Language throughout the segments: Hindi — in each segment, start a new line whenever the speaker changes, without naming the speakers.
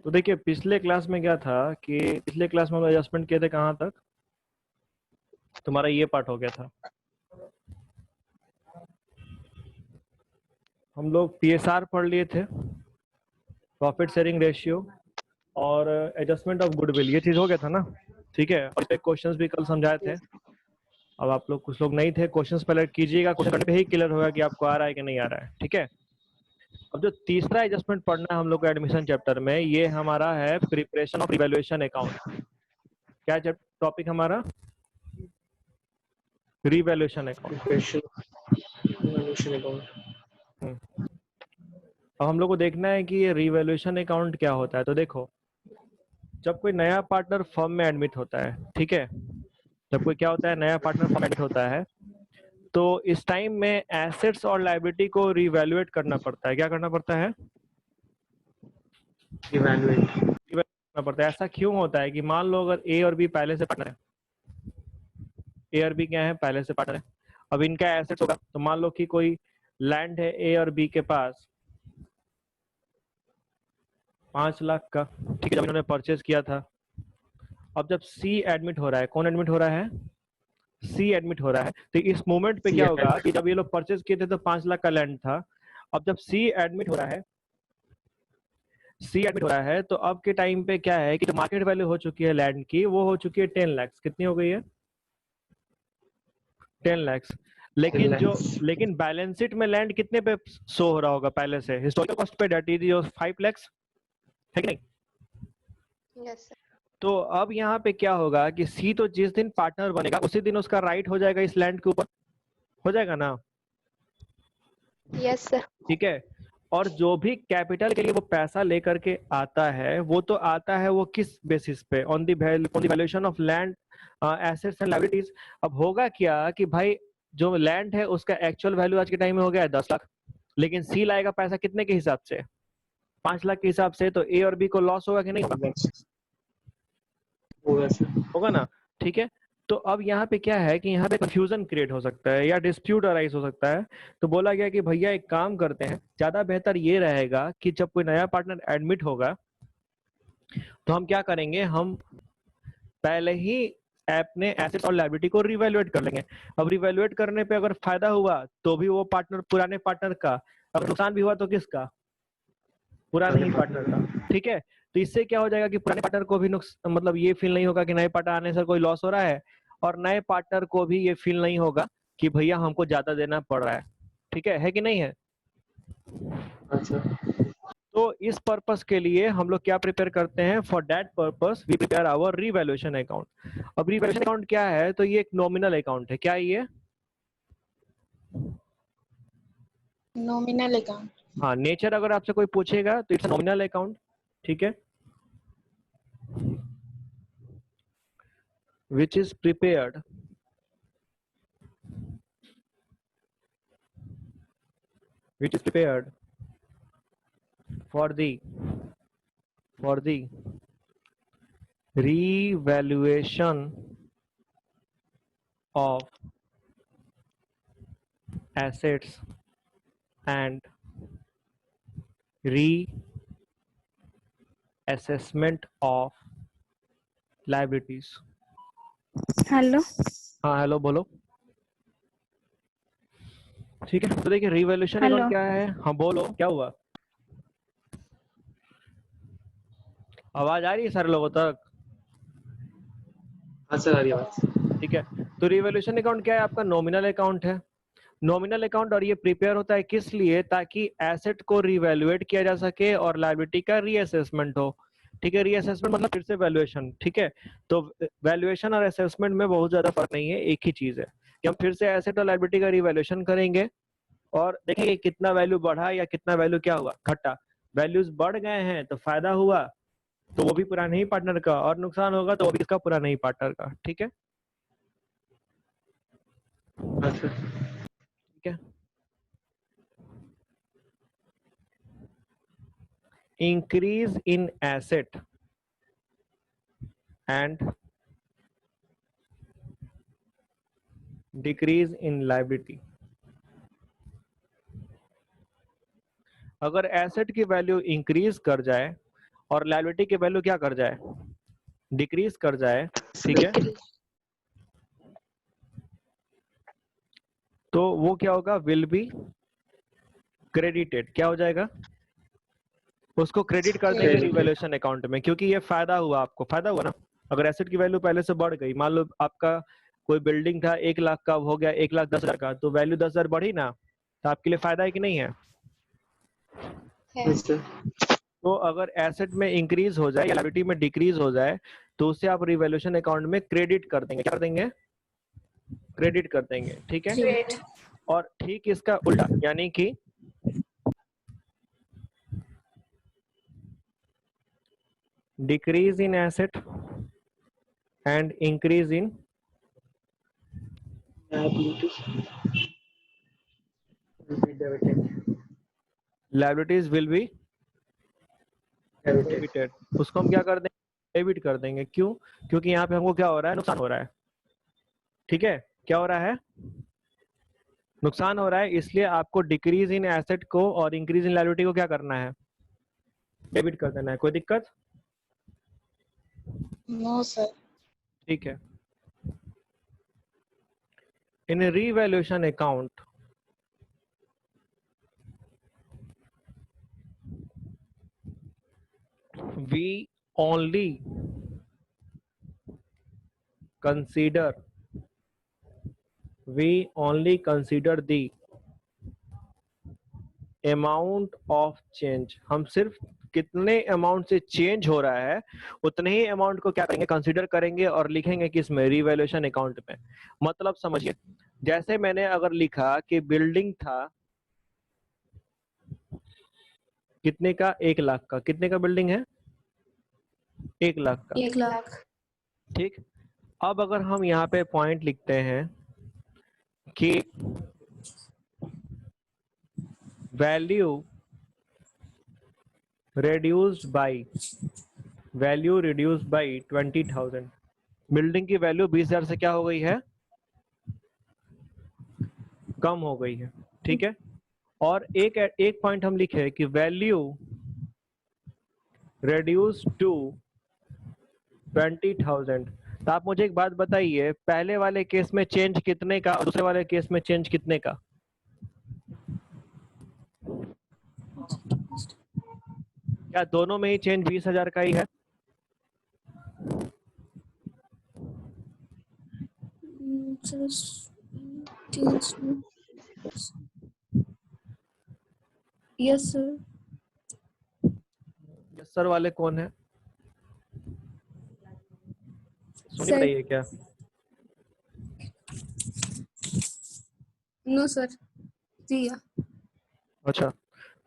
तो देखिए पिछले क्लास में क्या था कि पिछले क्लास में हम एडजस्टमेंट किए थे कहाँ तक, तुम्हारा ये पार्ट हो गया था। हम लोग पीएसआर पढ़ लिए थे, प्रॉफिट शेयरिंग रेशियो और एडजस्टमेंट ऑफ गुडविल, ये चीज हो गया था ना। ठीक है, और क्वेश्चंस भी कल समझाए थे। अब आप लोग कुछ लोग नहीं थे, क्वेश्चंस पहले कीजिएगा, क्वेश्चन करने पे ही क्लियर होगा कि आपको आ रहा है कि नहीं आ रहा है। ठीक है, अब जो तीसरा एडजस्टमेंट पढ़ना है हम लोग को एडमिशन चैप्टर में, ये हमारा है प्रिपरेशन ऑफ रिवैल्यूएशन अकाउंट। क्या टॉपिक हमारा? Revaluation account. अब हम लोग को देखना है कि ये रिवैल्यूएशन अकाउंट क्या होता है। तो देखो, जब कोई नया पार्टनर फर्म में एडमिट होता है, ठीक है, जब कोई क्या होता है, नया पार्टनर फर्म में एडमिट होता है, तो इस टाइम में एसेट्स और लायबिलिटी को रिवैल्यूएट करना पड़ता है। क्या करना पड़ता है?
इवैल्यूएट
करना पड़ता है। ऐसा क्यों होता है कि मान लो अगर ए और बी पहले से पार्टनर है, ए और बी क्या है, पहले से पार्टनर है। अब इनका एसेट्स होगा, तो मान लो कि कोई लैंड है ए और बी के पास 5 लाख का, ठीक है, जब इन्होंने परचेज किया था। अब जब सी एडमिट हो रहा है, कौन एडमिट हो रहा है? सी एडमिट हो रहा है। तो इस मोमेंट पे क्या होगा कि जब ये लोग परचेज किए थे तो 5 लाख का लैंड था। अब जब सी एडमिट हो रहा है, सी एडमिट हो रहा है, तो अब के टाइम पे क्या है कि जो मार्केट वैल्यू हो चुकी है लैंड की, वो हो चुकी है 10 लाख। कितनी हो गई है? 10 लाख। लेकिन बैलेंस शीट में लैंड कितने पे शो हो रहा होगा पहले से? हिस्टोरिकल कॉस्ट पे, डेट इज 5 लाख, है कि नहीं?
Yes sir.
तो अब यहाँ पे क्या होगा कि सी तो जिस दिन पार्टनर बनेगा उसी दिन उसका राइट हो जाएगा इस लैंड के ऊपर, हो जाएगा ना?
Yes sir.
ठीक है, और जो भी कैपिटल के लिए वो पैसा लेकर के आता है, वो तो आता है वो किस बेसिस पे? On the valuation of land, assets and liabilities. अब होगा क्या कि भाई जो लैंड है उसका एक्चुअल वैल्यू आज के टाइम में हो गया है 10 लाख, लेकिन सी लाएगा पैसा कितने के हिसाब से? 5 लाख के हिसाब से। तो ए और बी को लॉस होगा कि नहीं होगा? होगा ना। ठीक है, तो अब यहाँ पे क्या है कि यहाँ पे कंफ्यूजन क्रिएट हो सकता है या डिस्प्यूट अराइज हो सकता है। तो बोला गया कि भैया एक काम करते हैं, ज्यादा बेहतर ये रहेगा कि जब कोई नया पार्टनर एडमिट होगा तो हम क्या करेंगे, हम पहले ही अपने एसेट्स और लायबिलिटी को रिवैल्यूएट कर लेंगे। अब रिवैल्यूएट करने पे अगर फायदा हुआ तो भी वो पार्टनर, पुराने पार्टनर का, अगर नुकसान भी हुआ तो किसका? पुराने ही पार्टनर का। ठीक है, तो इससे क्या हो जाएगा कि पुराने पार्टनर को भी मतलब ये फील नहीं होगा कि नए पार्टनर आने से कोई लॉस हो रहा है, और नए पार्टनर को भी ये फील नहीं होगा कि भैया हमको ज्यादा देना पड़ रहा है। ठीक है कि नहीं है? तो इस पर्पस के लिए हम लोग क्या प्रिपेयर करते हैं? For that purpose we prepare our revaluation account. अब रिवैल्यूएशन अकाउंट क्या है? तो ये एक नॉमिनल अकाउंट है। क्या है ये?
Nominal account.
हाँ, नेचर अगर आपसे कोई पूछेगा तो इट्स नॉमिनल अकाउंट। ठीक है, which is prepared for the revaluation of assets and reassessment of liabilities।
Hello.
हाँ हेलो, बोलो। ठीक है, तो देखिए रिवैल्यूएशन
हेलो।
अकाउंट क्या है। हाँ बोलो, क्या हुआ? आवाज आ रही है सारे लोगों तक?
हाँ सर, आ रही आवाज।
ठीक है, तो रिवैल्यूएशन अकाउंट क्या है? आपका नॉमिनल अकाउंट है, नॉमिनल अकाउंट। और ये प्रिपेयर होता है किस लिए? ताकि एसेट को रिवैल्यूएट किया जा सके और लायबिलिटी का रीअसेसमेंट हो। ठीक है, रीअसेसमेंट मतलब फिर से वैल्यूएशन। ठीक है, तो वैल्यूएशन और असेसमेंट में बहुत ज्यादा फर्क नहीं है, एक ही चीज है कि हम फिर से एसेट और लायबिलिटी का रिवैल्यूएशन करेंगे और देखेंगे कितना वैल्यू बढ़ा या कितना वैल्यू क्या हुआ, घटा। वैल्यूज बढ़ गए हैं तो फायदा हुआ तो वो भी पुराने ही पार्टनर का, और नुकसान होगा तो वो भी इसका पुराने ही पार्टनर का। ठीक है, ठीक है। Increase in asset and decrease in liability। अगर एसेट की वैल्यू इंक्रीज कर जाए और लायबिलिटी की वैल्यू क्या कर जाए, डिक्रीज कर जाए, ठीक है, तो वो क्या होगा, विल बी क्रेडिटेड, क्या हो जाएगा, उसको क्रेडिट कर देंगे
Credited.
रिवैल्यूएशन अकाउंट में, क्योंकि ये फायदा हुआ, आपको फायदा हुआ ना। अगर एसेट की वैल्यू पहले से बढ़ गई, मान लो आपका कोई बिल्डिंग था 1 लाख का, हो गया 1,10,000 का, तो वैल्यू 10,000 बढ़ी ना, तो आपके लिए फायदा है कि नहीं है।
Yes, sir.
तो अगर एसेट में इंक्रीज हो जाए या लायबिलिटी में डिक्रीज हो जाए, तो उसे आप रिवैल्यूएशन अकाउंट में क्रेडिट कर देंगे, क्या कर देंगे, क्रेडिट कर देंगे, ठीक है। और ठीक इसका उल्टा, यानी कि decrease in asset and increase in
Liabilities will be debited.
Liabilities will be
Debited.
Debited, उसको हम क्या कर देंगे, डेबिट कर देंगे। क्यों, क्योंकि यहाँ पे हमको क्या हो रहा है, नुकसान हो रहा है, ठीक है, क्या हो रहा है, नुकसान हो रहा है, इसलिए आपको डिक्रीज इन एसेट को और इंक्रीज इन लायबिलिटी को क्या करना है, डेबिट कर देना है। कोई दिक्कत,
नो सर।
ठीक है। In revaluation account we only consider the amount of change, हम सिर्फ कितने अमाउंट से चेंज हो रहा है उतने ही अमाउंट को क्या करेंगे, कंसीडर करेंगे और लिखेंगे किसमें, रीवैल्यूएशन अकाउंट में। मतलब समझिए, जैसे मैंने अगर लिखा कि बिल्डिंग था कितने का, 1 लाख का, कितने का बिल्डिंग है, 1 लाख का,
1 लाख।
ठीक। अब अगर हम यहाँ पे पॉइंट लिखते हैं कि वैल्यू रिड्यूस्ड बाय 20,000, बिल्डिंग की वैल्यू 20,000 से क्या हो गई है, कम हो गई है, ठीक है। और एक पॉइंट हम लिखे कि वैल्यू रिड्यूस्ड टू 20,000। तो आप मुझे एक बात बताइए, पहले वाले केस में चेंज कितने का और दूसरे वाले केस में चेंज कितने का, क्या दोनों में ही चेंज 20,000 का ही है।
Yes sir.
यस सर वाले कौन है, सुनिए
सर।
बताइए क्या।
No sir. रिया।
अच्छा,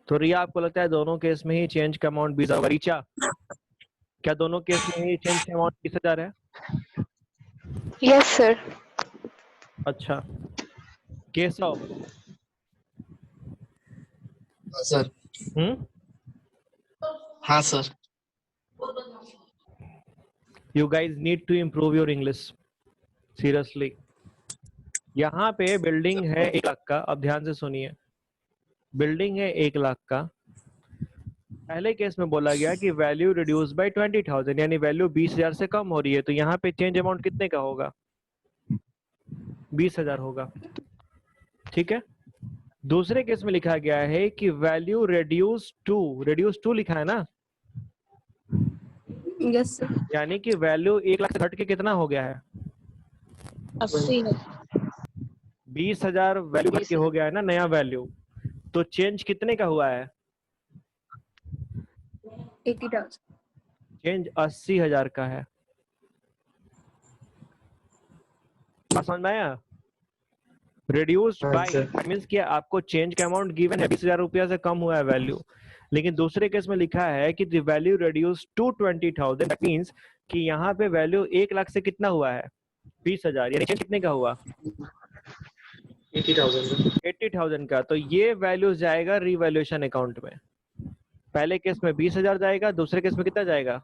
तो रिया आपको लगता है दोनों केस में ही चेंज का अमाउंट 20,000, रीचा क्या दोनों केस में ही चेंज का अमाउंट 20,000 है।
Yes sir.
अच्छा, केशव,
सर। हाँ sir.
You guys need to improve your English seriously. यहाँ पे बिल्डिंग है 1 लाख का, अब ध्यान से सुनिए, बिल्डिंग है 1 लाख का, पहले केस में बोला गया कि वैल्यू रिड्यूस बाय 20,000, यानी वैल्यू 20,000 से कम हो रही है, तो यहाँ पे चेंज अमाउंट कितने का होगा, 20,000 होगा, ठीक है। दूसरे केस में लिखा गया है कि वैल्यू रिड्यूस टू लिखा है ना,
यस सर।
यानी कि वैल्यू 1 लाख से घट के कितना हो गया है,
80।
20,000 वैल्यू घट के हो गया है ना नया वैल्यू, तो चेंज कितने का हुआ है,
80,000।
चेंज 80,000 का है। बात समझ में आया, रिड्यूस्ड
हाँ,
बाय
sir.
मींस कि आपको चेंज का अमाउंट गिवन है 20,000 रुपया से कम हुआ है वैल्यू, लेकिन दूसरे केस में लिखा है कि the value reduce to 20,000, that means कि यहाँ पे वैल्यू 1 लाख से कितना हुआ है, 20,000, यानी चेंज कितने का हुआ,
80,000.
80,000 का। तो ये वैल्यू जाएगा रिवैल्यूएशन अकाउंट में, पहले केस में 20,000 जाएगा, दूसरे केस में कितना जाएगा,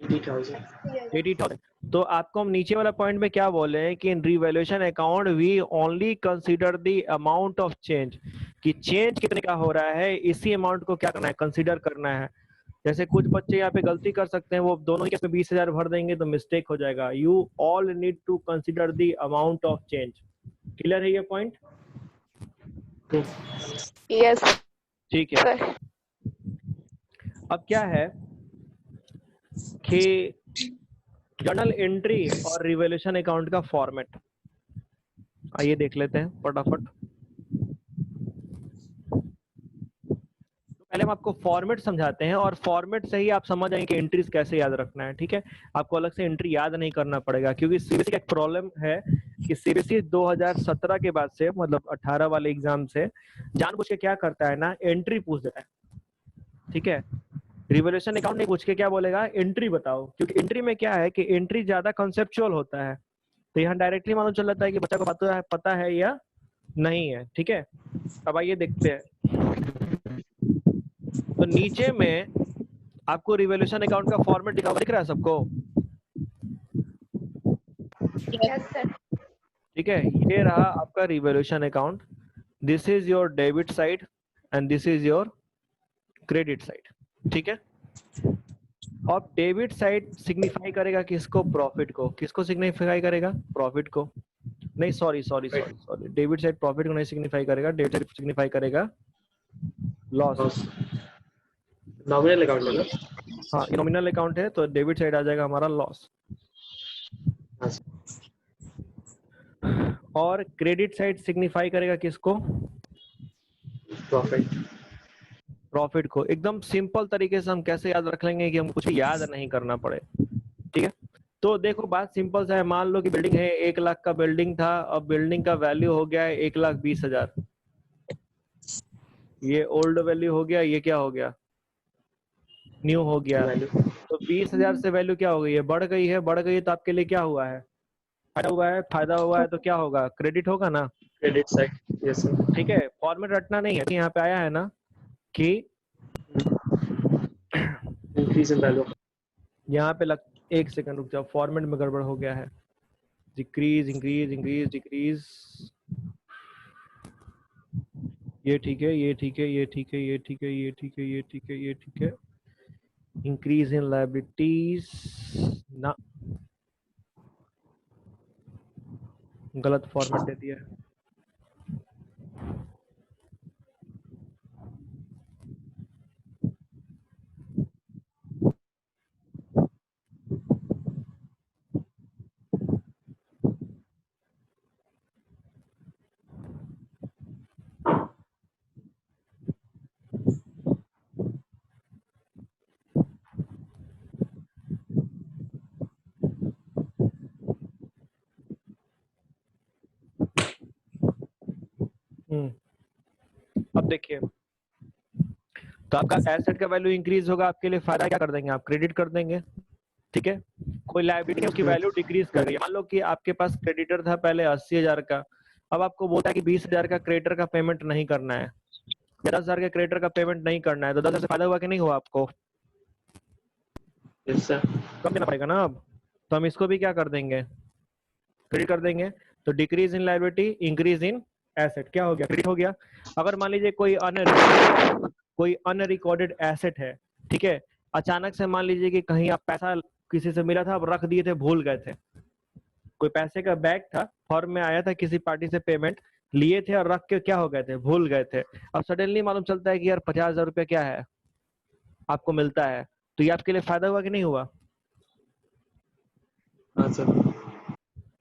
80,000.
80,000। तो आपको हम नीचे वाला पॉइंट में क्या बोले हैं कि in revaluation account we only consider the amount of change, कि चेंज कितने का हो रहा है इसी अमाउंट को क्या करना है, कंसीडर करना है। जैसे कुछ बच्चे यहाँ पे गलती कर सकते हैं, वो दोनों ही में 20,000 भर देंगे तो मिस्टेक हो जाएगा। You all need to consider the amount of change. Clear है ये पॉइंट?
Yes,
ठीक है।
sir.
अब क्या है कि जर्नल एंट्री और रिवैल्यूएशन अकाउंट का फॉर्मेट आइए देख लेते हैं फटाफट। पहले हम आपको फॉर्मेट समझाते हैं और फॉर्मेट से ही आप समझ आएंगे कि एंट्रीज कैसे याद रखना है। ठीक है, आपको अलग से एंट्री याद नहीं करना पड़ेगा, क्योंकि सीबीएसई का एक प्रॉब्लम है कि सीबीएसई 2017 के बाद से, मतलब 18 वाले एग्जाम से जानबूझ के क्या करता है ना, एंट्री पूछ देता है। ठीक है, रिवैल्यूएशन अकाउंट नहीं पूछ के क्या बोलेगा, एंट्री बताओ, क्योंकि एंट्री में क्या है कि एंट्री ज्यादा कंसेप्चुअल होता है, तो यहाँ डायरेक्टली मालूम चल जाता है कि बच्चा को पता है या नहीं है। ठीक है, अब आइए देखते हैं। तो नीचे में आपको रिवैल्यूएशन अकाउंट का फॉर्मेट दिख रहा है सबको?
Yes, sir.
ठीक है, ये रहा आपका revaluation account. This is your debit side and this is your credit side. ठीक है, अब डेबिट साइड सिग्निफाई करेगा किसको, प्रॉफिट को। किसको सिग्निफाई करेगा, प्रॉफिट को। नहीं, सॉरी, डेबिट साइड प्रॉफिट को नहीं सिग्निफाई करेगा, डेबिट साइड सिग्निफाई करेगा लॉस।
नॉमिनल अकाउंट है ना?
हाँ, नॉमिनल अकाउंट है तो डेबिट साइड आ जाएगा हमारा लॉस।
हाँ सर।
और क्रेडिट साइड सिग्निफाई करेगा किसको,
प्रॉफिट।
प्रॉफिट को। एकदम सिंपल तरीके से हम कैसे याद रख लेंगे कि हम कुछ याद नहीं करना पड़े। ठीक है, तो देखो बात सिंपल सा है। मान लो कि बिल्डिंग है, 1 लाख का बिल्डिंग था, अब बिल्डिंग का वैल्यू हो गया है 1,20,000। ये ओल्ड वैल्यू हो गया, ये क्या हो गया, न्यू हो गया। तो 20,000 से वैल्यू क्या हो गई है, बढ़ गई है। बढ़ गई है तो आपके लिए क्या हुआ है, फायदा हुआ है। फायदा हुआ है तो क्या होगा, क्रेडिट होगा ना।
Credit side. Yes sir.
ठीक है, फॉर्मेट रटना नहीं है, यहाँ पे आया है ना कि
इंक्रीज इन वैल्यू।
यहाँ पे एक सेकंड रुक जाओ, फॉर्मेट में गड़बड़ हो गया है। डिक्रीज, इंक्रीज, इंक्रीज, डिक्रीज, ये ठीक है, ये ठीक है, ये ठीक है, ये ठीक है, ये ठीक है, ये ठीक है, ये ठीक है। इंक्रीज इन लायबिलिटीज ना, गलत फॉर्मेट दे दिया है। अब देखिए, तो आपका एसेट का वैल्यू इंक्रीज होगा, आपके लिए फायदा क्या कर देंगे, आप क्रेडिट कर देंगे। ठीक है, कोई लायबिलिटी उसकी वैल्यू डिक्रीज कर रही है। मान लो कि आपके पास क्रेडिटर था पहले 80,000 का, अब आपको बोलता है कि 20,000 का क्रेडिटर का पेमेंट नहीं करना है, 10,000 के क्रेडिटर का पेमेंट नहीं करना है, तो 10,000 से फायदा हुआ कि नहीं हुआ आपको,
यस सर।
कम देना पड़ेगा ना। अब तो हम इसको भी क्या कर देंगे, क्रेडिट कर देंगे। तो decrease in liability, increase in asset, क्या हो गया, क्रेडिट हो गया। अगर मान लीजिए कोई अनरिकॉर्डेड एसेट है, ठीक है, अचानक से मान लीजिए कि कहीं आप पैसा किसी से मिला था, आप रख दिए थे, भूल गए थे। कोई पैसे का बैग था, फॉर्म में आया था, किसी पार्टी से पेमेंट लिए थे और रख के क्या हो गए थे, भूल गए थे। अब सडनली मालूम चलता है कि यार 50,000 रुपया क्या है आपको मिलता है, तो ये आपके लिए फायदा हुआ कि नहीं हुआ।
हाँ सर।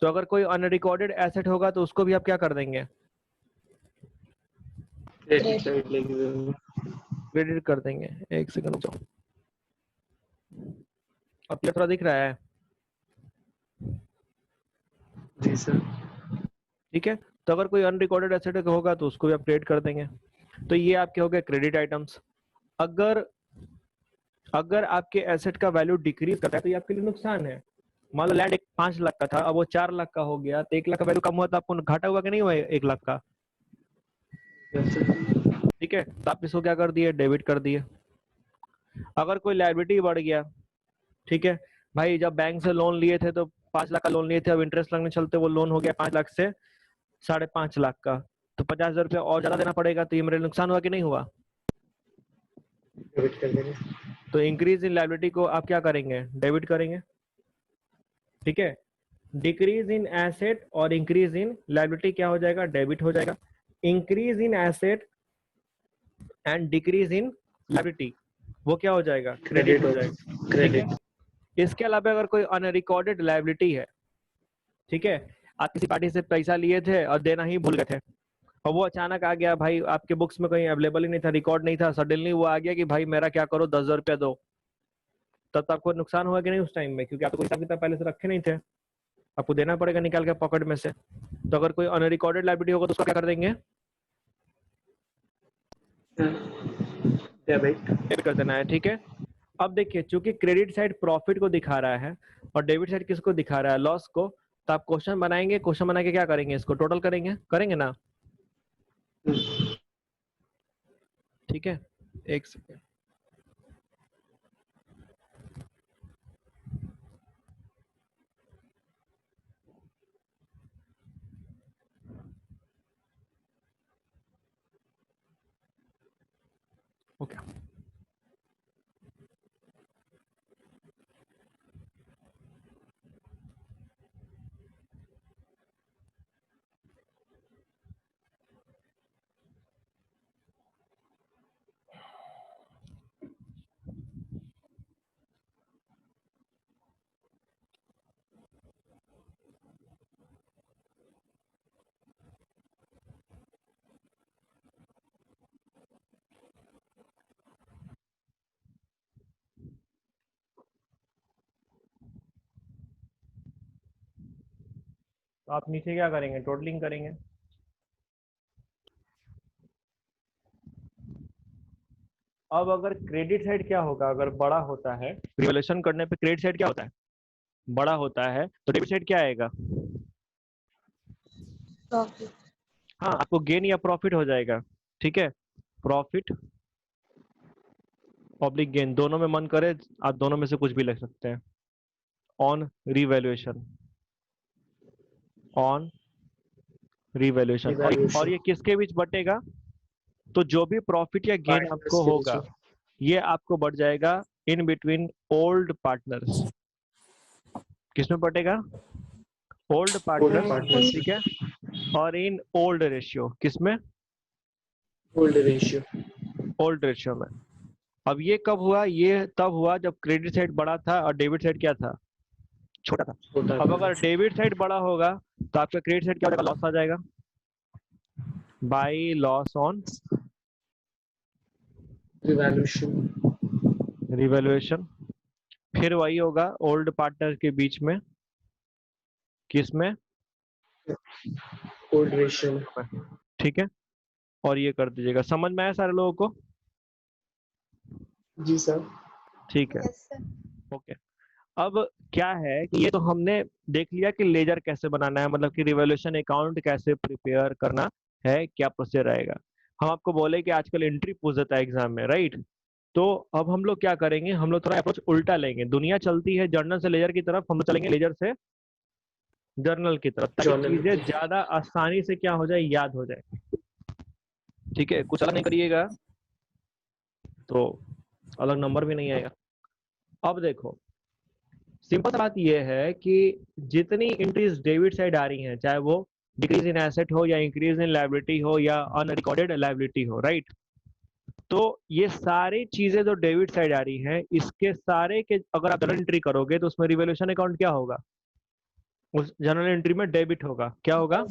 तो अगर कोई अनरिकॉर्डेड एसेट होगा तो उसको भी आप क्या कर देंगे,
क्रेडिट साइड लेंगे।
क्रेडिट कर देंगे। एक सेकंड रुको, अब ये थोड़ा दिख रहा है।
जी सर।
ठीक है, तो अगर कोई अनरिकॉर्डेड एसेट होगा तो उसको भी आप क्रेडिट कर देंगे। तो ये आपके हो गए क्रेडिट आइटम्स। अगर आपके एसेट का वैल्यू डिक्रीज करता है तो ये आपके लिए नुकसान है। मान लो लैंड 5 लाख का था, अब वो 4 लाख का हो गया, तो 1 लाख का वैल्यू कम हुआ तो आपको घाटा हुआ कि नहीं हुआ 1 लाख का।
Yes sir.
ठीक है, तो आप इसको क्या कर दिए, डेबिट कर दिए। अगर कोई लायबिलिटी बढ़ गया, ठीक है, भाई जब बैंक से लोन लिए थे तो 5 लाख का लोन लिए थे, अब इंटरेस्ट लगने चलते वो लोन हो गया 5 लाख से 5.5 लाख का, तो 50,000 रुपया और ज्यादा देना पड़ेगा, तो ये मेरे नुकसान हुआ कि नहीं हुआ?
डेबिट कर देंगे।
तो इंक्रीज इन लायबिलिटी को आप क्या करेंगे? डेबिट करेंगे, ठीक है। डिक्रीज इन एसेट और इंक्रीज इन लायबिलिटी क्या हो जाएगा? डेबिट हो जाएगा। Increase in asset and decrease in liability वो क्या हो जाएगा? क्रेडिट हो जाएगा, ठीक है।
क्रेडिट।
इसके अलावा अगर कोई अनरिकॉर्डेड लायबिलिटी है, ठीक है, आप किसी पार्टी से पैसा लिए थे और देना ही भूल गए थे, और वो अचानक आ गया भाई, आपके बुक्स में कहीं अवेलेबल ही नहीं था, रिकॉर्ड नहीं था, सडनली वो आ गया कि भाई मेरा क्या करो, 10,000 रुपया दो, तब तो आपको नुकसान हुआ कि नहीं उस टाइम में? क्योंकि आप तो कोई हिसाब किताब पहले से रखे नहीं थे, आपको देना पड़ेगा निकाल के पॉकेट में से। तो अगर कोई अनरिकॉर्डेड लायबिलिटी होगा तो उसको क्या कर देंगे? डेबिट कर देना है, ठीक है। अब देखिए, चूंकि क्रेडिट साइड प्रॉफिट को दिखा रहा है और डेबिट साइड किसको दिखा रहा है? लॉस को। तो आप क्वेश्चन बनाएंगे, क्वेश्चन बना के क्या करेंगे? इसको टोटल करेंगे, करेंगे ना? ठीक है, एक सेकेंड। ओके, तो आप नीचे क्या करेंगे? टोटलिंग करेंगे। अब अगर क्रेडिट साइड क्या होगा? अगर बड़ा होता है, रिवैल्यूएशन करने पे क्रेडिट साइड क्या होता है? बड़ा होता है, तो डेबिट साइड क्या आएगा?
प्रॉफिट।
हाँ, आपको गेन या प्रॉफिट हो जाएगा, ठीक है। प्रॉफिट पब्लिक गेन, दोनों में मन करे आप दोनों में से कुछ भी लिख सकते हैं। ऑन रिवैल्यूएशन, ऑन रिवैल्यूएशन, और ये किसके बीच बटेगा? तो जो भी प्रॉफिट या गेन आपको होगा ये आपको बढ़ जाएगा इन बिटवीन ओल्ड पार्टनर्स। किसमें बटेगा? ओल्ड पार्टनर्स, ठीक है। और इन ओल्ड रेशियो, किसमें?
Old ratio.
ओल्ड रेशियो में। अब ये कब हुआ? ये तब हुआ जब क्रेडिट साइड बड़ा था और डेबिट साइड क्या था? छोटा था। अब अगर डेबिट साइड बड़ा होगा तो आपका क्रेडिट साइड क्या हो जाएगा? लॉस आ जाएगा बाय लॉस ऑन रिवैल्यूएशन। फिर वही होगा ओल्ड पार्टनर के बीच में, किसमें?
Old ratio.
ठीक है, और ये कर दीजिएगा। समझ में आया सारे लोगों को?
जी सर।
ठीक है,
Yes, sir.
ओके। अब क्या है कि ये तो हमने देख लिया कि लेजर कैसे बनाना है, मतलब कि रिवॉल्यूशन अकाउंट कैसे प्रिपेयर करना है, क्या प्रोसीजर रहेगा। हम आपको बोले कि आजकल एंट्री पूछ देता है एग्जाम में, राइट? तो अब हम लोग क्या करेंगे, हम लोग थोड़ा अप्रोच उल्टा लेंगे। दुनिया चलती है जर्नल से लेजर की तरफ, हम लोग चलेंगे लेजर से जर्नल की तरफ, ताकि चीजें ज्यादा आसानी से क्या हो जाए, याद हो जाए। ठीक है, कुछ अलग नहीं करिएगा तो अलग नंबर भी नहीं आएगा। अब देखो, सिंपल सा बात यह है कि जितनी एंट्रीज डेबिट साइड आ रही हैं, चाहे वो डिक्रीज इन एसेट हो या इंक्रीज इन लायबिलिटी हो या अनरिकॉर्डेड लायबिलिटी हो, राइट? तो ये सारी चीजें जो डेबिट साइड आ रही हैं, इसके सारे के अगर आप जनरल एंट्री करोगे तो उसमें रिवैल्यूएशन अकाउंट क्या होगा? उस जनरल एंट्री में डेबिट होगा। क्या होगा?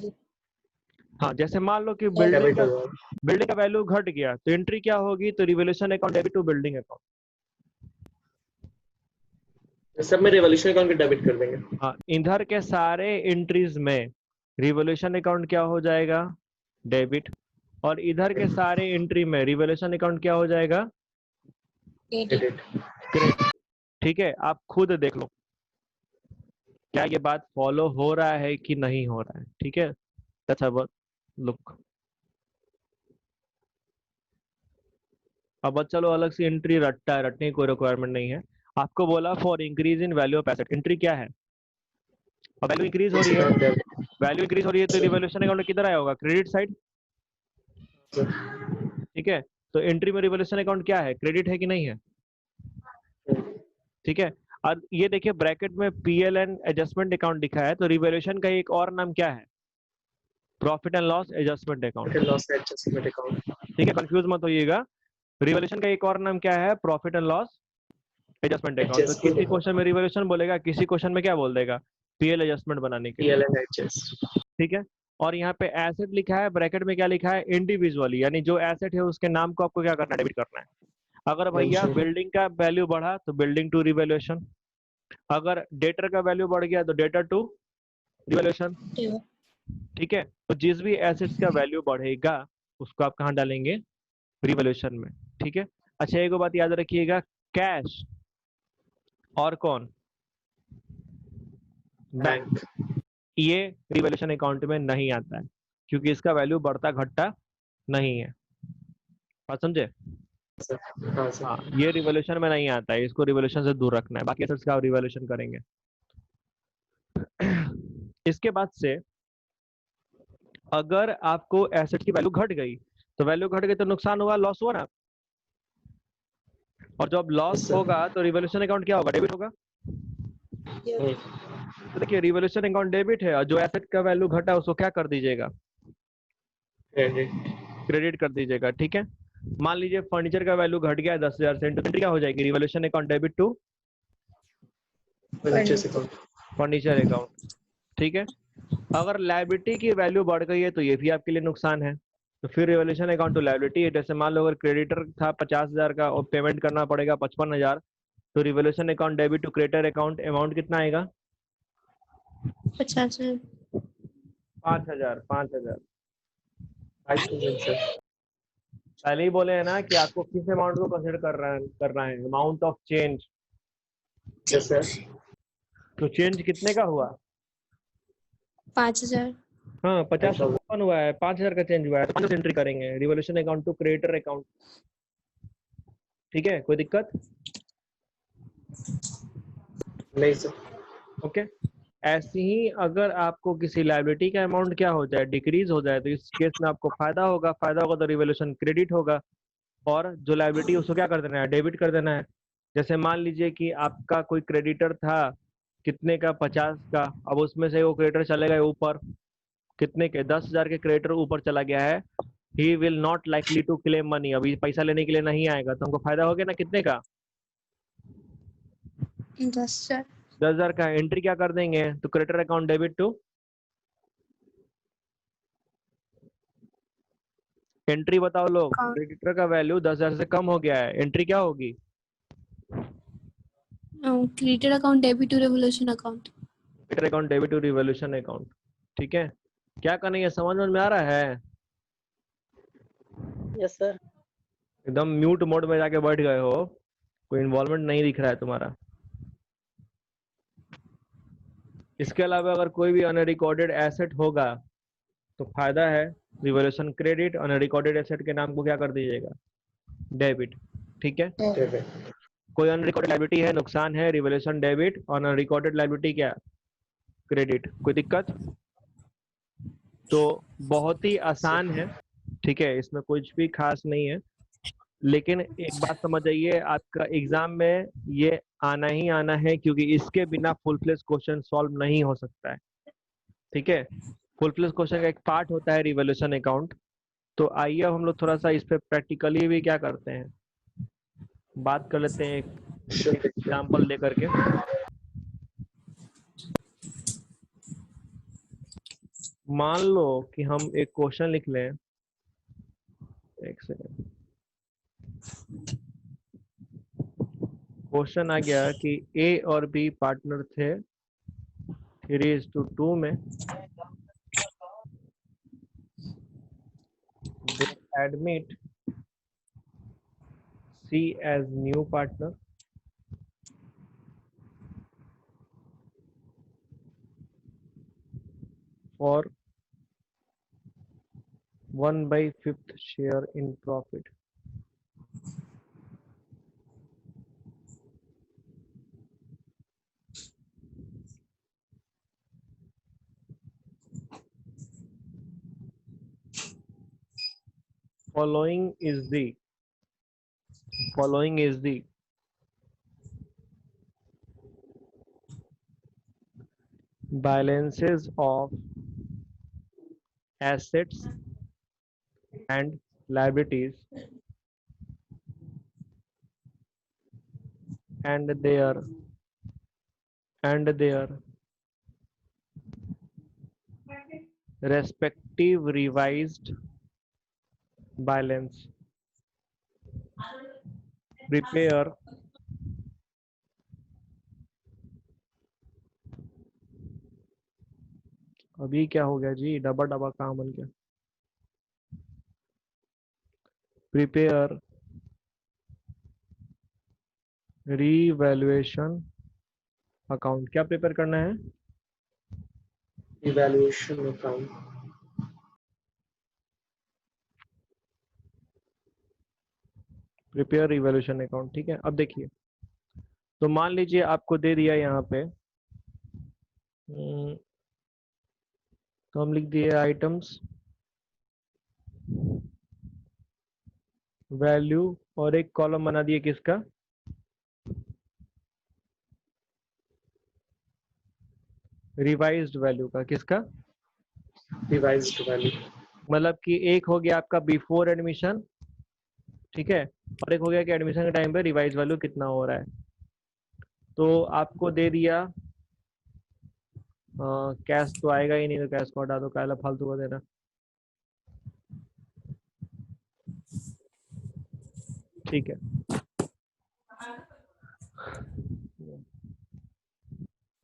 हाँ, जैसे मान लो कि बिल्डिंग का वैल्यू घट गया तो एंट्री क्या होगी? तो revaluation account debit to building account.
सब में रिवॉल्यूशन अकाउंट डेबिट कर देंगे।
हाँ, इधर के सारे एंट्रीज में रिवॉल्यूशन अकाउंट क्या हो जाएगा? डेबिट। और इधर के सारे एंट्री में रिवॉल्यूशन अकाउंट क्या हो जाएगा? क्रेडिट। ठीक है, आप खुद देख लो क्या ये बात फॉलो हो रहा है कि नहीं हो रहा है। ठीक है, लेट्स हैव अ लुक। अब चलो, अलग से एंट्री रटता है, रटने की कोई रिक्वायरमेंट नहीं है। आपको बोला for increase in value of asset, entry क्या है? अब वैल्यू इंक्रीज हो रही है, वैल्यू इंक्रीज हो रही है तो रिवैल्यूएशन अकाउंट किधर आया होगा? Credit side. ठीक है, तो एंट्री में रिवैल्यूएशन अकाउंट क्या है? क्रेडिट है कि नहीं है? ठीक है, और ये देखिए ब्रैकेट में पीएल एंड एडजस्टमेंट अकाउंट दिखा है, तो रिवैल्यूएशन का एक और नाम क्या है? Profit and loss adjustment account.
Loss adjustment account.
ठीक है, कंफ्यूज मत होइएगा, रिवैल्यूएशन का एक और नाम क्या है? Profit and loss adjustment account. तो किसी क्वेश्चन में रिवैल्यूएशन बोलेगा, किसी क्वेश्चन में क्या बोल देगा? पीएल एडजस्टमेंट बनाने के लिए।
PL and adjust.
ठीक है, और यहाँ पे एसेट लिखा है, ब्रैकेट में क्या लिखा है? इंडिविजुअली, यानी जो एसेट है उसके नाम को आपको क्या करना है? डेबिट करना है। अगर भैया
Mention.
बिल्डिंग का वैल्यू बढ़ा तो बिल्डिंग टू रिवैल्यूएशन, अगर डेटर का वैल्यू बढ़ गया तो डेटर टू रिवैल्यूएशन। ठीक है, तो जिस भी एसेट्स का वैल्यू बढ़ेगा उसको आप कहाँ डालेंगे? रिवैल्यूएशन में। ठीक है, अच्छा एक बात याद रखिएगा, कैश और कौन? बैंक, ये रिवैल्यूएशन अकाउंट में नहीं आता है क्योंकि इसका वैल्यू बढ़ता घटता नहीं है। बात समझे?
हाँ सर।
हाँ, ये रिवॉल्यूशन में नहीं आता है, इसको रिवॉल्यूशन से दूर रखना है, बाकी एसेट्स का रिवॉल्यूशन करेंगे। इसके बाद से अगर आपको एसेट की वैल्यू घट गई तो वैल्यू घट गई तो नुकसान हुआ, लॉस हुआ ना। और जब लॉस होगा तो रिवॉल्यूशन अकाउंट क्या होगा? डेबिट होगा। तो देखिए रिवॉल्यूशन अकाउंट डेबिट है और जो एसेट का वैल्यू घटा उसको क्या कर दीजिएगा? क्रेडिट कर दीजिएगा। ठीक है, मान लीजिए फर्नीचर का वैल्यू घट गया 10,000 से, तो क्या हो जाएगी? Revaluation account debit to furniture account. ठीक है, अगर लायबिलिटी की वैल्यू बढ़ गई है तो ये भी आपके लिए नुकसान है, तो फिर रिवॉल्यूशन अकाउंट टू लायबिलिटी है। जैसे मान लो अगर क्रेडिटर था 50,000 का और पेमेंट करना पड़ेगा 55,000, तो revaluation account debit to creditor account amount कितना आएगा?
50,000।
5,000। 5,000
सर।
पहले ही बोले हैं ना कि आपको किस अमाउंट को कंसिडर करना है, amount of change.
Yes sir.
तो चेंज कितने का हुआ?
5,000।
हाँ, 50 कौन हुआ है, 5,000 का चेंज हुआ है, तो एंट्री करेंगे revaluation account to creditor account. ठीक है, कोई दिक्कत?
नहीं सर।
ओके, ऐसे ही अगर आपको किसी लायबिलिटी का अमाउंट क्या हो जाए, डिक्रीज हो जाए, तो इस केस में आपको फायदा होगा तो रिवॉल्यूशन क्रेडिट होगा, और जो लायबिलिटी उसको क्या कर देना है? डेबिट कर देना है। जैसे मान लीजिए कि आपका कोई क्रेडिटर था कितने का? 50 का, अब उसमें से वो क्रेडिटर चले गए ऊपर, कितने के? 10,000 के क्रेडिटर ऊपर चला गया है, he will not likely to claim money, अभी पैसा लेने के लिए नहीं आएगा, तो हमको फायदा हो गया ना कितने का?
10,000।
10,000 का। एंट्री क्या कर देंगे? तो creditor account debit to, entry बताओ लोग, क्रेडिटर का वैल्यू 10,000 से कम हो गया है, एंट्री क्या होगी?
Creditor account debit to revaluation account.
Creditor account debit to revaluation account. ठीक है, क्या करना है, समझ में आ रहा है?
Yes sir.
एकदम म्यूट मोड में जाके बैठ गए हो, कोई इन्वॉल्वमेंट नहीं दिख रहा है तुम्हारा। इसके अलावा अगर कोई भी अनरिकॉर्डेड एसेट होगा तो फायदा है, रिवॉल्यूशन क्रेडिट, अनरिकॉर्डेड एसेट के नाम को क्या कर दीजिएगा? डेबिट। ठीक है, कोई अनरिकॉर्डेड लायबिलिटी है, नुकसान है, रिवॉल्यूशन डेबिट, और अनरिकॉर्डेड लायबिलिटी क्या? क्रेडिट। कोई दिक्कत? तो बहुत ही आसान है। ठीक है, इसमें कुछ भी खास नहीं है, लेकिन एक बात समझ आइए, आपका एग्जाम में ये आना ही आना है, क्योंकि इसके बिना फुल फ्लेज क्वेश्चन सॉल्व नहीं हो सकता है। ठीक है, फुल फ्लेज क्वेश्चन का एक पार्ट होता है रिवॉल्यूशन अकाउंट। तो आइए अब हम लोग थोड़ा सा इस पे प्रैक्टिकली भी क्या करते हैं, बात कर लेते हैं एक एग्जाम्पल लेकर के। मान लो कि हम एक क्वेश्चन लिख लें, एक सेकेंड। क्वेश्चन आ गया कि ए और बी पार्टनर थे 3:2 में, they admit C as new partner, for 1/5 share in profit. following is the balances of assets and liabilities and their respective revised balance. Prepare अभी क्या हो गया जी, डबा डबा काम बन गया। प्रिपेयर रीवैल्यूएशन अकाउंट, क्या प्रिपेयर करना है?
Evaluation account.
Prepare revaluation account, ठीक है। अब देखिए, तो मान लीजिए आपको दे दिया यहाँ पे, तो हम लिख दिए आइटम्स वैल्यू और एक कॉलम बना दिए किसका, रिवाइज्ड वैल्यू का। किसका?
Revised value.
मतलब कि एक हो गया आपका बिफोर एडमिशन, ठीक है, और एक हो गया कि एडमिशन के टाइम पे रिवाइज वैल्यू कितना हो रहा है। तो आपको दे दिया कैश तो आएगा ही नहीं, तो कैश को हटा दो, काला फालतू का देना। ठीक है,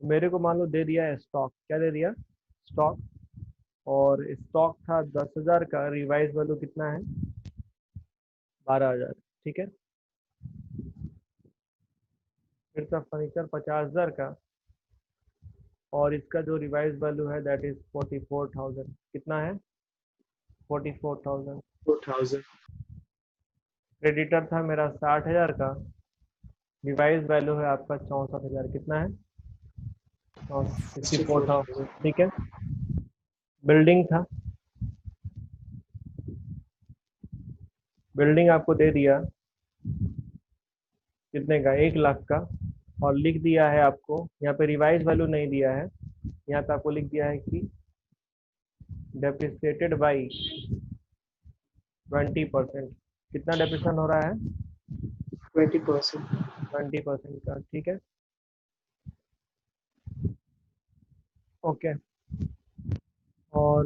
मेरे को मान लो दे दिया है स्टॉक, क्या दे दिया? स्टॉक, और स्टॉक था 10,000 का, रिवाइज वैल्यू कितना है? 12,000, ठीक है। फिर था फर्नीचर 50,000 का, और इसका जो रिवाइज वैल्यू है दैट इज 44,000। कितना है? 44,000।
4,000.
क्रेडिटर था मेरा 60,000 का, रिवाइज वैल्यू है आपका 64,000। कितना है? 64,000, ठीक है। बिल्डिंग था, बिल्डिंग आपको दे दिया कितने का? 1,00,000 का, और लिख दिया है आपको यहाँ पे रिवाइज वैल्यू नहीं दिया है, यहाँ पे आपको लिख दिया है कि डेप्रिसिएटेड बाई 20%। कितना डेप्रिसिएशन हो रहा है?
20%.
20% का, ठीक है। ओके, और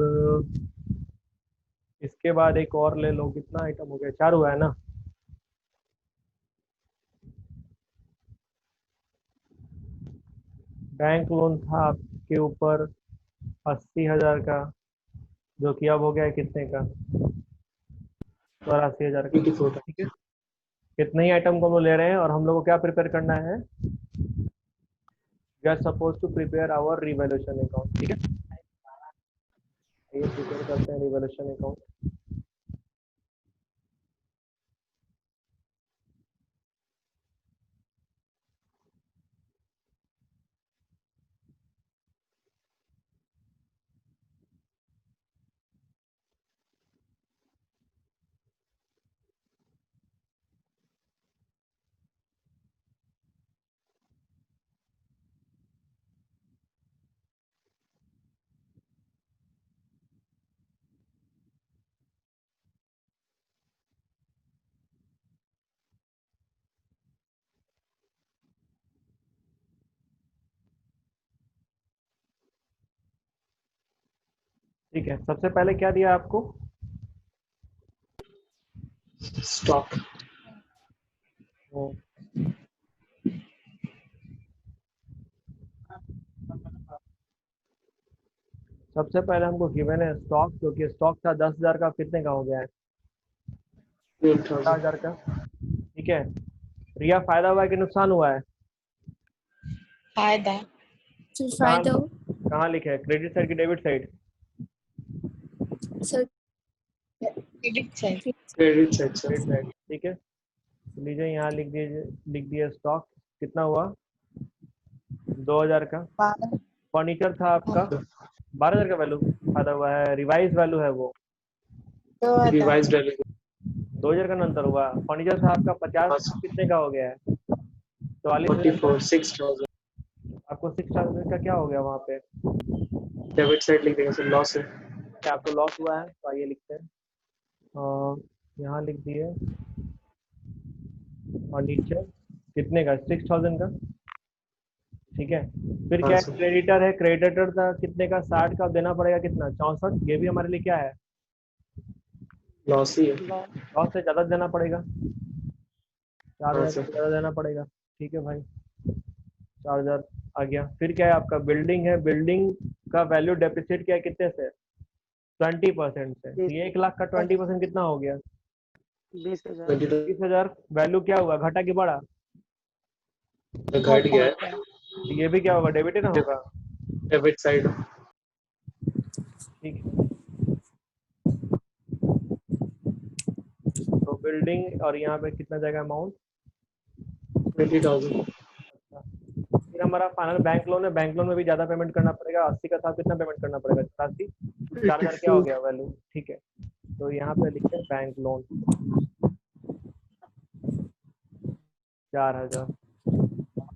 इसके बाद एक और ले लो, कितना आइटम हो गया? 4 हुआ है ना। बैंक लोन था आपके ऊपर 80,000 का, जो कि अब हो गया है कितने का? 84,000 का,
24,000.
ठीक है। कितने ही आइटम को हम लोग ले रहे हैं, और हम लोग को क्या प्रिपेयर करना है? We are suppose to prepare our revaluation account, ठीक है। ये प्रिपेयर करते हैं रिवैल्यूएशन अकाउंट। ठीक है, सबसे पहले क्या दिया आपको?
Stock.
वो सबसे पहले हमको गिवन है स्टॉक, क्योंकि स्टॉक था 10,000 का, कितने का हो गया है?
12,000.
12,000 का, ठीक है। रिया, फायदा हुआ है कि नुकसान हुआ है?
फायदा।
सर फायदा हो।
कहाँ लिखा है? क्रेडिट साइड की debit side?
Sir
credit side.
Credit side, sir.
Credit side, ठीक है। तो लीजिए यहाँ लिख दीजिए, लिख दिया स्टॉक कितना हुआ? 2,000 का।
12।
फर्नीचर था आपका 12,000 का, वैल्यू फायदा हुआ है, रिवाइज वैल्यू है वो
Revised value.
2000 का ना अंतर हुआ। फर्नीचर साहब का 50
हाँ सर।
कितने का हो गया है? 44,000 का।
44 6000
आपको 6000 का क्या हो गया वहाँ पे?
डेबिट साइड लिख देंगे सर, लॉस है।
क्या आपको लॉस हुआ है? तो आइए लिखते हैं। यहाँ लिख दिए। और नीचे कितने का? 6000 का। ठीक है। फिर
हाँ
क्या है?
सर।
क्रेडिटर है। क्रेडिटर था कितने का? 60 का। देना पड़ेगा कितना? 64। ये भी हमारे लिए क्या है?
लॉस ही है।
लॉस से ज़्यादा देना पड़ेगा।
हाँ
4000
सर।
ज़्यादा देना पड़ेगा। ठीक है भाई, 4000 आ गया। फिर क्या है? आपका बिल्डिंग है। बिल्डिंग का वैल्यू डेप्रिसिएट किया है कितने से? 20% से। तो ये 1 लाख का 20% कितना हो गया?
20,000
22
20,000। वैल्यू क्या हुआ? घटा कि बढ़ा?
घट गया है।
तो ये भी क्या होगा? डेबिट ही ना होगा।
डेबिट साइड
ठीक है। तो बिल्डिंग और यहाँ पे कितना जाएगा अमाउंट?
20,000
फिर हमारा फाइनल बैंक लोन है। बैंक लोन में भी ज़्यादा पेमेंट करना पड़ेगा। 80 का साथ कितना पेमेंट करना पड़ेगा? 84। 4000 क्या हो
84
गया वैल्यू? ठीक है। तो यहाँ पे लिखते हैं बैंक लोन 4000।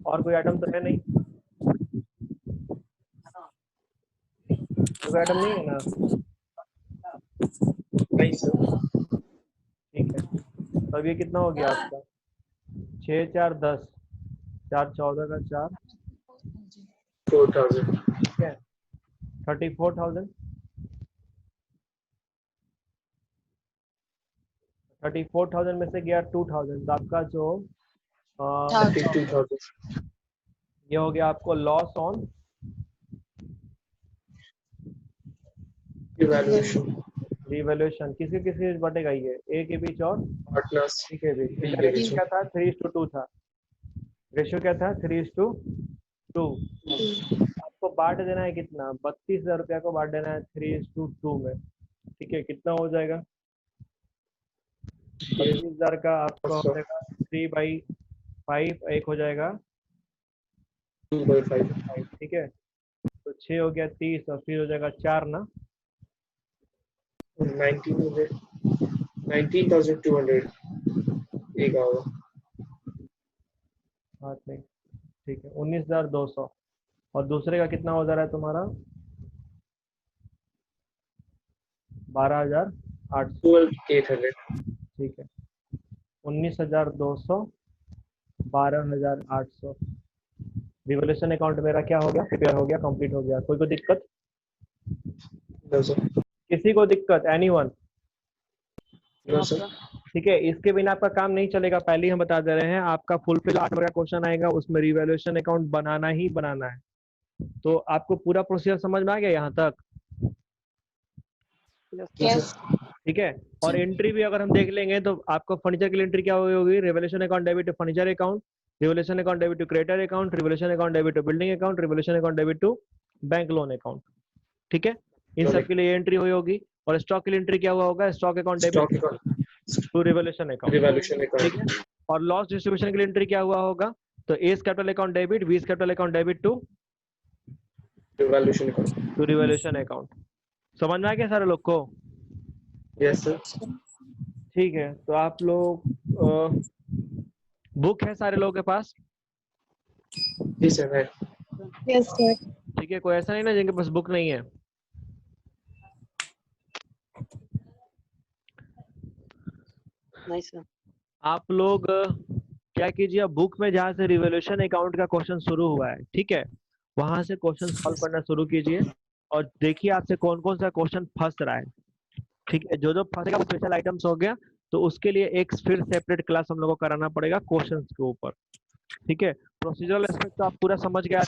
और कोई आइटम तो है नहीं? कोई आइटम नहीं है ना?
नहीं सर।
ठीक है। तो अब ये कितना हो गया आपका? 6 4 10, 4 14 का 4।
4000
ठीक है। 34,000। 34,000 में से गया 2000। तो आपका जो
52,000
ये हो गया आपको लॉस ऑन
इवैल्यूएशन
रिवैल्यूएशन। किसके किसके बटेगा ये? ए के बीच और
पार्टनर्स
सी के बीच।
बी
इसका
के
रेशियो
बीच
क्या था? 3:2 था। रेशियो क्या था? 3:2। आपको बांट देना है कितना? 32,000 रुपया को बांट देना है 3:2 में। ठीक है। कितना हो जाएगा? 32,000 का आपको हो जाएगा 3/5। एक हो जाएगा
2/5
5। ठीक है। तो 6 हो गया 30 और फिर हो जाएगा 4 ना।
19,200 एक होगा।
हाँ नहीं। ठीक है। 19,200। और दूसरे का कितना हो जा रहा है तुम्हारा? 12,800।
12,800
ठीक है। 19,200, 12,800। रिवोल्यूशन अकाउंट मेरा क्या हो गया? प्रिपेयर हो गया, कंप्लीट हो गया। कोई दिक्कत?
No sir.
किसी को दिक्कत? एनीवन?
No sir.
ठीक है। इसके बिना आपका काम नहीं चलेगा। पहले ही हम बता दे रहे हैं, आपका फुलफिल 8 नंबर का क्वेश्चन आएगा, उसमें रिवैल्यूएशन अकाउंट बनाना ही बनाना है। तो आपको पूरा प्रोसीजर समझ में आ गया यहाँ तक?
यस
ठीक है। और एंट्री भी अगर हम देख लेंगे तो आपको फर्नीचर की एंट्री क्या होगी? Revaluation account debit to furniture account, revaluation account debit to creditor account, revaluation account debit to building account, revaluation account debit to bank loan account. ठीक है। इन सब के लिए एंट्री हुई होगी। और स्टॉक की एंट्री क्या हुआ होगा? Stock account
stock
debit to revolution account.
Revaluation
ठीक है।
अकाउंट
और लॉस डिस्ट्रीब्यूशन के लिए एंट्री क्या हुआ होगा? तो एस कैपिटल अकाउंट डेबिट, वीस capital account debit
revaluation account.
To revolution account. समझ में आ गया सारे लोग को?
Yes sir.
ठीक है। तो आप लोग बुक है सारे लोगों के पास?
जी सर है।
यस सर
ठीक है। कोई ऐसा नहीं ना जिनके पास बुक नहीं है?
नहीं सर
आप लोग क्या कीजिए, बुक में जहाँ से रिवोल्यूशन अकाउंट का क्वेश्चन शुरू हुआ है, ठीक है, वहां से क्वेश्चन सॉल्व करना शुरू कीजिए और देखिए आपसे कौन कौन सा क्वेश्चन फंस रहा है। ठीक है। जो जो फंसेगा वो स्पेशल आइटम्स हो गया, तो उसके लिए एक फिर सेपरेट क्लास हम लोग को कराना पड़ेगा क्वेश्चंस के ऊपर। ठीक है। प्रोसीजरल एस्पेक्ट तो आप पूरा समझ गया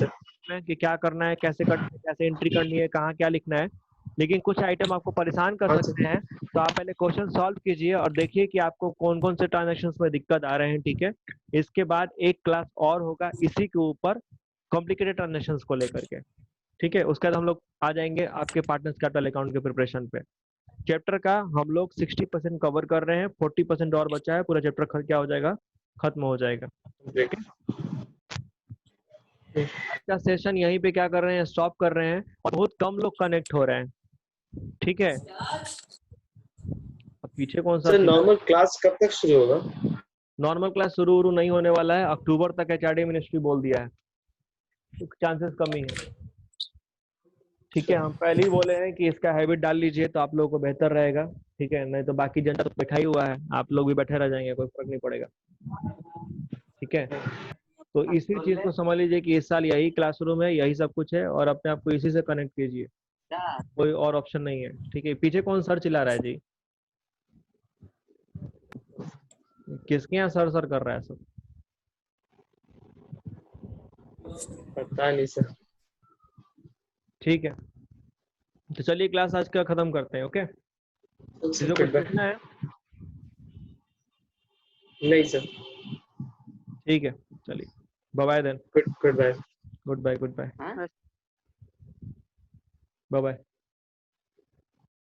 है कि क्या करना है, कैसे करना है, कैसे एंट्री करनी है, कहाँ क्या लिखना है। लेकिन कुछ आइटम आपको परेशान कर
हाँ
सकते
सर।
हैं, तो आप पहले क्वेश्चन सॉल्व कीजिए और देखिए कि आपको कौन कौन से ट्रांजेक्शन्स में दिक्कत आ रहे हैं। ठीक है। इसके बाद एक क्लास और होगा इसी के ऊपर कॉम्प्लिकेटेड ट्रांजेक्शन्स को लेकर के। ठीक है। उसके बाद हम लोग आ जाएंगे आपके पार्टनर्स कैपिटल अकाउंट के प्रिपरेशन पे। चैप्टर का हम लोग 60% कवर कर रहे हैं, 40% और बचा है, पूरा चैप्टर क्या हो जाएगा? खत्म हो जाएगा।
ब्रेक।
आज का सेशन यहीं पे क्या कर रहे हैं? स्टॉप कर रहे हैं। और बहुत कम लोग कनेक्ट हो रहे हैं। ठीक है। पीछे कौन सा
सर नॉर्मल क्लास कब तक शुरू होगा?
नॉर्मल क्लास शुरू नहीं होने वाला है, अक्टूबर तक एचआरडी मिनिस्ट्री बोल दिया है, तो चांसेस कम ही है। ठीक है, हम पहले ही बोले हैं कि इसका हैबिट डाल लीजिए तो आप लोगों को बेहतर रहेगा। ठीक है, नहीं तो बाकी जनता तो बैठा ही हुआ है, आप लोग भी बैठे रह जाएंगे, कोई फर्क नहीं पड़ेगा। ठीक है, तो इसी चीज को समझ लीजिए कि इस साल यही क्लासरूम है, यही सब कुछ है, और अपने आप को इसी से कनेक्ट कीजिए, कोई और ऑप्शन नहीं है। ठीक है, पीछे कौन सर चिल्ला रहा है जी? किसके यहाँ सर सर कर रहा है सब?
पता नहीं सर।
ठीक है, तो चलिए क्लास आज का खत्म करते हैं। ओके, किसी को कुछ पूछना है?
नहीं सर।
ठीक है, चलिए, bye bye then.
Goodbye.
Goodbye, goodbye,
हाँ?
Bye bye.